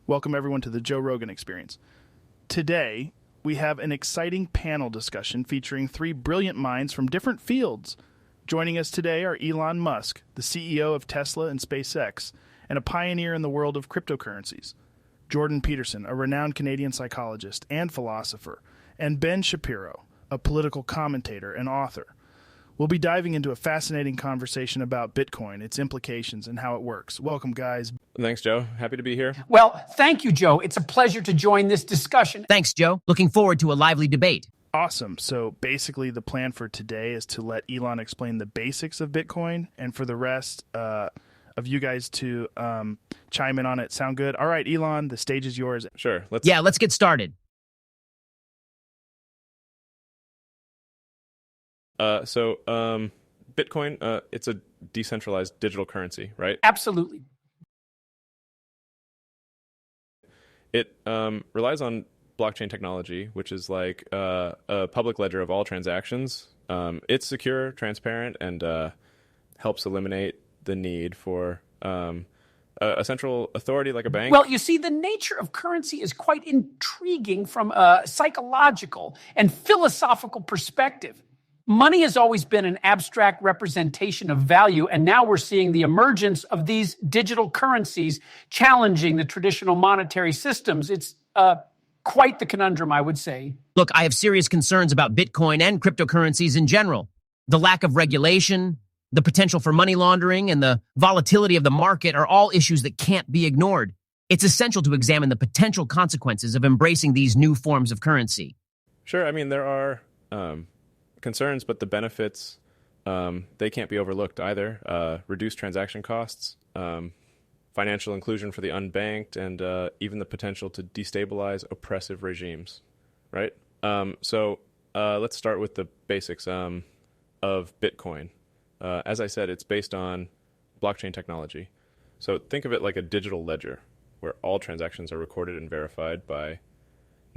Welcome everyone to the Joe Rogan Experience. Today, we have an exciting panel discussion featuring three brilliant minds from different fields. Joining us today are Elon Musk, the CEO of Tesla and SpaceX, and a pioneer in the world of cryptocurrencies. Jordan Peterson, a renowned Canadian psychologist and philosopher, and Ben Shapiro, a political commentator and author. We'll be diving into a fascinating conversation about Bitcoin, its implications, and how it works. Welcome, guys. Thanks, Joe. Happy to be here. Well, thank you, Joe. It's a pleasure to join this discussion. Thanks, Joe. Looking forward to a lively debate. Awesome. So basically the plan for today is to let Elon explain the basics of Bitcoin, and for the rest of you guys to chime in on it. Sound good? All right, Elon, the stage is yours. Sure. Let's get started. Bitcoin, it's a decentralized digital currency, right? Absolutely. It relies on blockchain technology, which is like a public ledger of all transactions. It's secure, transparent, and helps eliminate the need for a central authority like a bank. Well, you see, the nature of currency is quite intriguing from a psychological and philosophical perspective. Money has always been an abstract representation of value, and now we're seeing the emergence of these digital currencies challenging the traditional monetary systems. It's quite the conundrum, I would say. Look, I have serious concerns about Bitcoin and cryptocurrencies in general. The lack of regulation, the potential for money laundering, and the volatility of the market are all issues that can't be ignored. It's essential to examine the potential consequences of embracing these new forms of currency. Sure, I mean, there are concerns, but the benefits, they can't be overlooked either. Reduced transaction costs, financial inclusion for the unbanked, and even the potential to destabilize oppressive regimes, right? Let's start with the basics of Bitcoin. As I said, it's based on blockchain technology. So think of it like a digital ledger where all transactions are recorded and verified by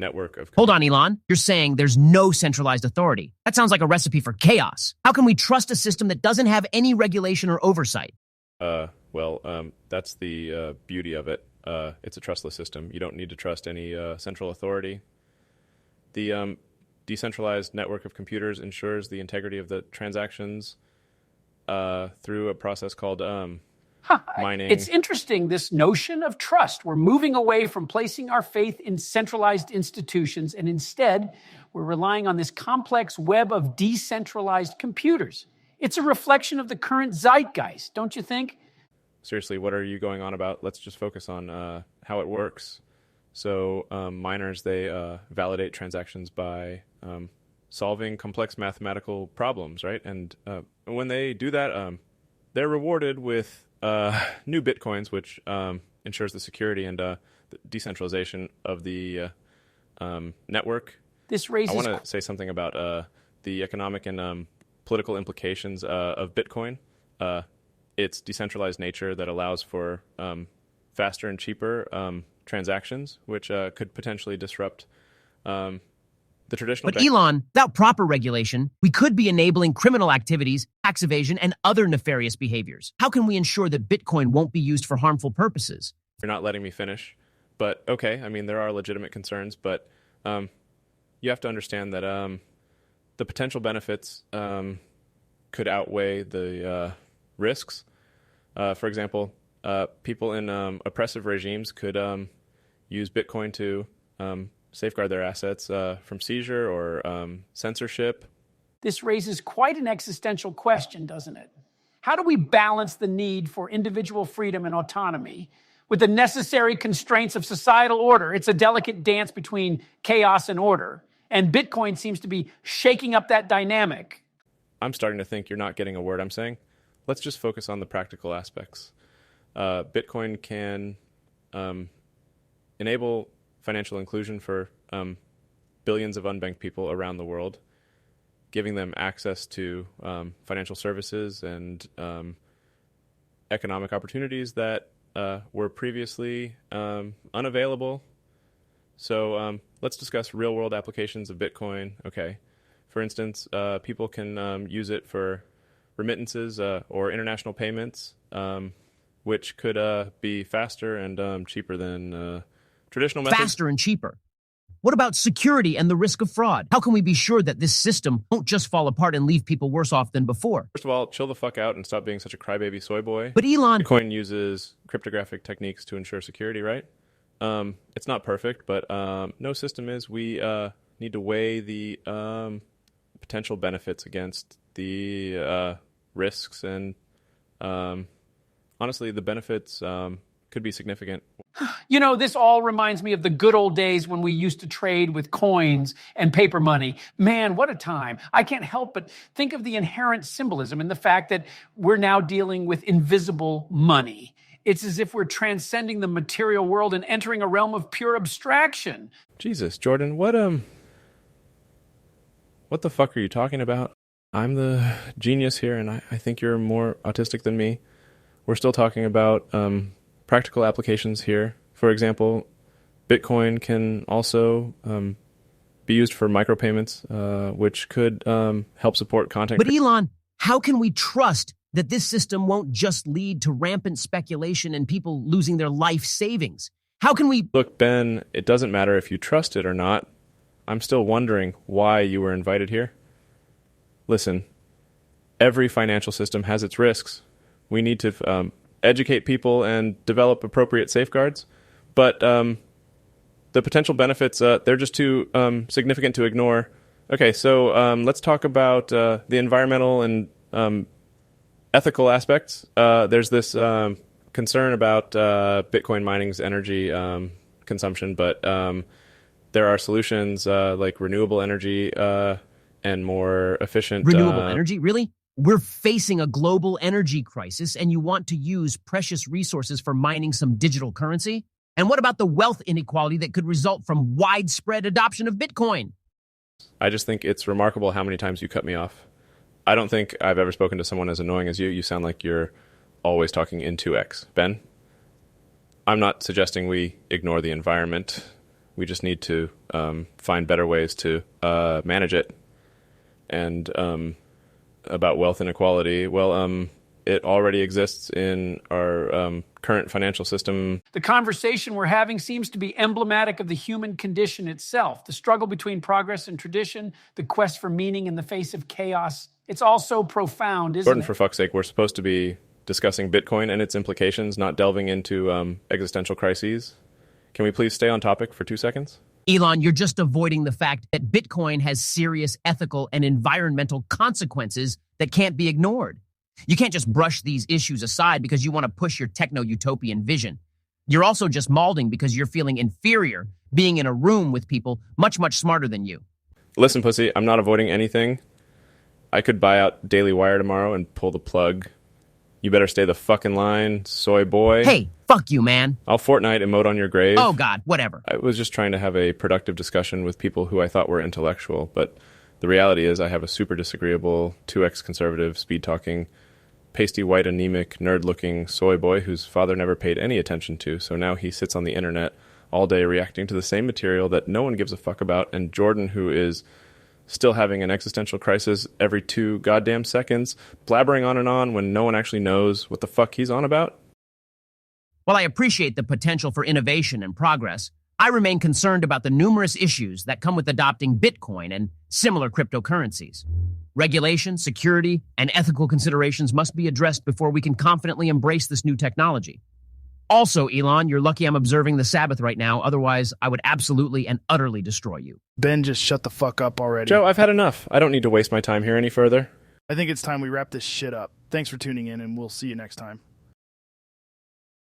network of... Hold on, Elon. You're saying there's no centralized authority. That sounds like a recipe for chaos. How can we trust a system that doesn't have any regulation or oversight? That's the beauty of it. It's a trustless system. You don't need to trust any central authority. The decentralized network of computers ensures the integrity of the transactions through a process called mining. It's interesting, this notion of trust. We're moving away from placing our faith in centralized institutions, and instead, we're relying on this complex web of decentralized computers. It's a reflection of the current zeitgeist, don't you think? Seriously, what are you going on about? Let's just focus on how it works. So miners, they validate transactions by solving complex mathematical problems, right? And when they do that, they're rewarded with new bitcoins, which ensures the security and the decentralization of the network. This raises... I want to say something about the economic and political implications of Bitcoin. Its decentralized nature that allows for faster and cheaper transactions, which could potentially disrupt the traditional... But Elon, without proper regulation, we could be enabling criminal activities, tax evasion, and other nefarious behaviors. How can we ensure that Bitcoin won't be used for harmful purposes? You're not letting me finish. But okay, I mean, there are legitimate concerns, but you have to understand that the potential benefits could outweigh the risks. For example, people in oppressive regimes could use Bitcoin to safeguard their assets from seizure or censorship. This raises quite an existential question, doesn't it? How do we balance the need for individual freedom and autonomy with the necessary constraints of societal order? It's a delicate dance between chaos and order, and Bitcoin seems to be shaking up that dynamic. I'm starting to think you're not getting a word I'm saying. Let's just focus on the practical aspects. Bitcoin can enable financial inclusion for billions of unbanked people around the world, giving them access to financial services and economic opportunities that were previously unavailable. So let's discuss real-world applications of Bitcoin. Okay, for instance, people can use it for remittances or international payments, which could be faster and cheaper than Traditional methods. faster and cheaper? What about security and the risk of fraud? How can we be sure that this system won't just fall apart and leave people worse off than before? First of all, chill the fuck out and stop being such a crybaby soy boy. But Elon... Bitcoin uses cryptographic techniques to ensure security, right? It's not perfect, but no system is. We need to weigh the potential benefits against the risks, and honestly, the benefits could be significant. You know, this all reminds me of the good old days when we used to trade with coins and paper money. Man, what a time. I can't help but think of the inherent symbolism in the fact that we're now dealing with invisible money. It's as if we're transcending the material world and entering a realm of pure abstraction. Jesus, Jordan, what the fuck are you talking about? I'm the genius here, and I think you're more autistic than me. We're still talking about practical applications here. For example, Bitcoin can also be used for micropayments, which could help support content. But Elon, how can we trust that this system won't just lead to rampant speculation and people losing their life savings? How can we... Look, Ben, it doesn't matter if you trust it or not. I'm still wondering why you were invited here. Listen, every financial system has its risks. We need to educate people and develop appropriate safeguards. But the potential benefits, they're just too significant to ignore. Okay, so let's talk about the environmental and ethical aspects. There's this concern about Bitcoin mining's energy consumption, but there are solutions like renewable energy and more efficient... Renewable energy? Really? We're facing a global energy crisis, and you want to use precious resources for mining some digital currency? And what about the wealth inequality that could result from widespread adoption of Bitcoin? I just think it's remarkable how many times you cut me off. I don't think I've ever spoken to someone as annoying as you. You sound like you're always talking in 2x. Ben, I'm not suggesting we ignore the environment. We just need to find better ways to manage it. And about wealth inequality, well, it already exists in our current financial system. The conversation we're having seems to be emblematic of the human condition itself, the struggle between progress and tradition, the quest for meaning in the face of chaos. It's all so profound, isn't Jordan, it? for fuck's sake, we're supposed to be discussing Bitcoin and its implications, not delving into existential crises. Can we please stay on topic for 2 seconds? Elon, you're just avoiding the fact that Bitcoin has serious ethical and environmental consequences that can't be ignored. You can't just brush these issues aside because you want to push your techno-utopian vision. You're also just malding because you're feeling inferior being in a room with people much, much smarter than you. Listen, pussy, I'm not avoiding anything. I could buy out Daily Wire tomorrow and pull the plug. You better stay the fucking line, soy boy. Hey, fuck you, man. I'll Fortnite emote on your grave. Oh, God, whatever. I was just trying to have a productive discussion with people who I thought were intellectual, but the reality is I have a super disagreeable, 2x conservative, speed-talking, pasty white anemic, nerd-looking soy boy whose father never paid any attention to, so now he sits on the internet all day reacting to the same material that no one gives a fuck about, and Jordan, who is still having an existential crisis every 2 goddamn seconds, blabbering on and on when no one actually knows what the fuck he's on about? While I appreciate the potential for innovation and progress, I remain concerned about the numerous issues that come with adopting Bitcoin and similar cryptocurrencies. Regulation, security, and ethical considerations must be addressed before we can confidently embrace this new technology. Also, Elon, you're lucky I'm observing the Sabbath right now. Otherwise, I would absolutely and utterly destroy you. Ben, just shut the fuck up already. Joe, I've had enough. I don't need to waste my time here any further. I think it's time we wrap this shit up. Thanks for tuning in, and we'll see you next time.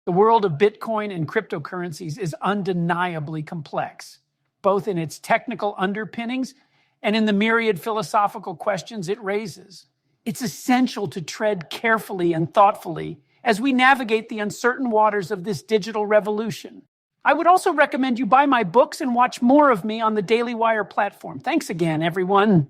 The world of Bitcoin and cryptocurrencies is undeniably complex, both in its technical underpinnings and in the myriad philosophical questions it raises. It's essential to tread carefully and thoughtfully as we navigate the uncertain waters of this digital revolution. I would also recommend you buy my books and watch more of me on the Daily Wire platform. Thanks again, everyone.